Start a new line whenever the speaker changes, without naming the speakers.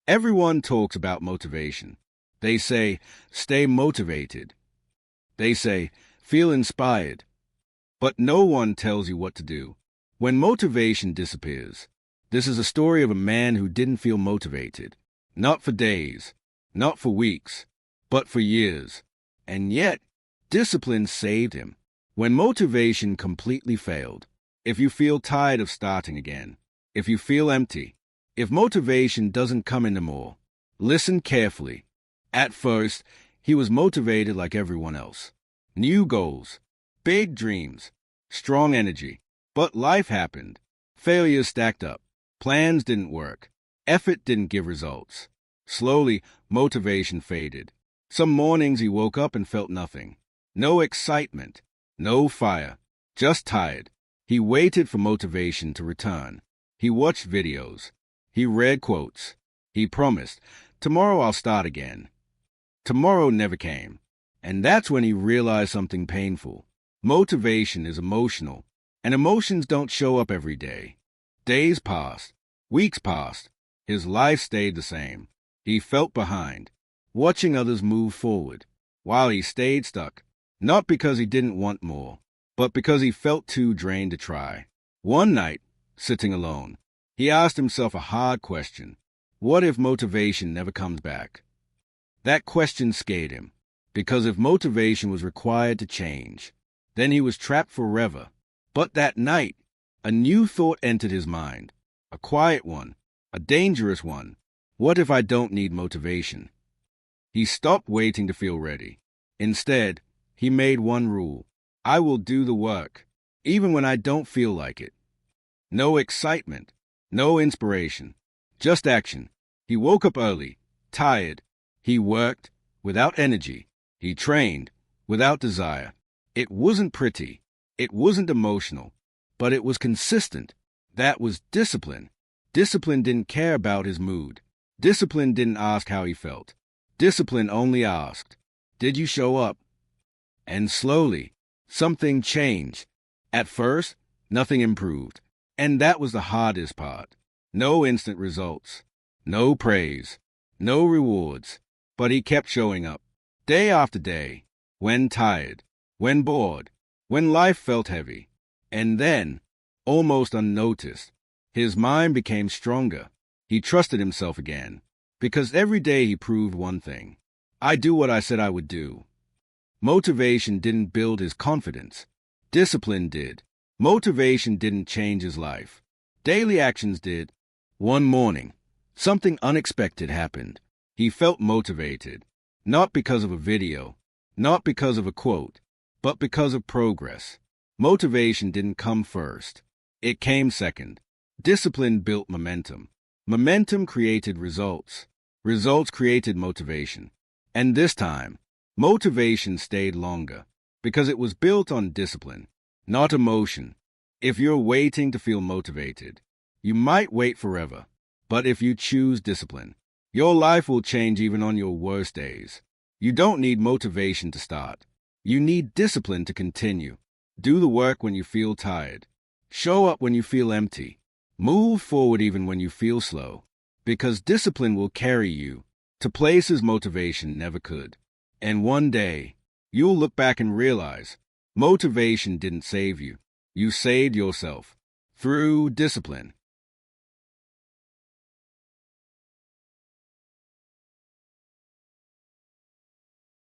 Everyone talks about motivation. They say, stay motivated. They say, feel inspired. But no one tells you what to do. When motivation disappears, this is a story of a man who didn't feel motivated. Not for days, not for weeks, but for years. And yet, discipline saved him. When motivation completely failed, if you feel tired of starting again, if you feel empty, if motivation doesn't come anymore, listen carefully. At first, he was motivated like everyone else. New goals, big dreams, strong energy. But life happened. Failures stacked up. Plans didn't work. Effort didn't give results. Slowly, motivation faded. Some mornings he woke up and felt nothing. No excitement. No fire. Just tired. He waited for motivation to return. He watched videos. He read quotes. He promised, tomorrow I'll start again. Tomorrow never came. And that's when he realized something painful. Motivation is emotional, and emotions don't show up every day. Days passed. Weeks passed. His life stayed the same. He felt behind, watching others move forward, while he stayed stuck, not because he didn't want more, but because he felt too drained to try. One night, sitting alone, he asked himself a hard question. What if motivation never comes back? That question scared him, because if motivation was required to change, then he was trapped forever. But that night, a new thought entered his mind, a quiet one, a dangerous one. What if I don't need motivation? He stopped waiting to feel ready. Instead, he made one rule. I will do the work, even when I don't feel like it. No excitement, no inspiration, just action. He woke up early, tired. He worked without energy. He trained without desire. It wasn't pretty. It wasn't emotional, but it was consistent. That was discipline. Discipline didn't care about his mood. Discipline didn't ask how he felt. Discipline only asked, did you show up? And slowly, something changed. At first, nothing improved. And that was the hardest part. No instant results. No praise. No rewards. But he kept showing up. Day after day. When tired. When bored. When life felt heavy. And then, almost unnoticed, his mind became stronger. He trusted himself again. Because every day he proved one thing. I do what I said I would do. Motivation didn't build his confidence. Discipline did. Motivation didn't change his life. Daily actions did. One morning, something unexpected happened. He felt motivated. Not because of a video. Not because of a quote. But because of progress. Motivation didn't come first. It came second. Discipline built momentum. Momentum created results. Results created motivation. And this time, motivation stayed longer because it was built on discipline, not emotion. If you're waiting to feel motivated, you might wait forever. But if you choose discipline, your life will change even on your worst days. You don't need motivation to start. You need discipline to continue. Do the work when you feel tired. Show up when you feel empty. Move forward even when you feel slow, because discipline will carry you to places motivation never could. And one day, you'll look back and realize motivation didn't save you. You saved yourself through discipline.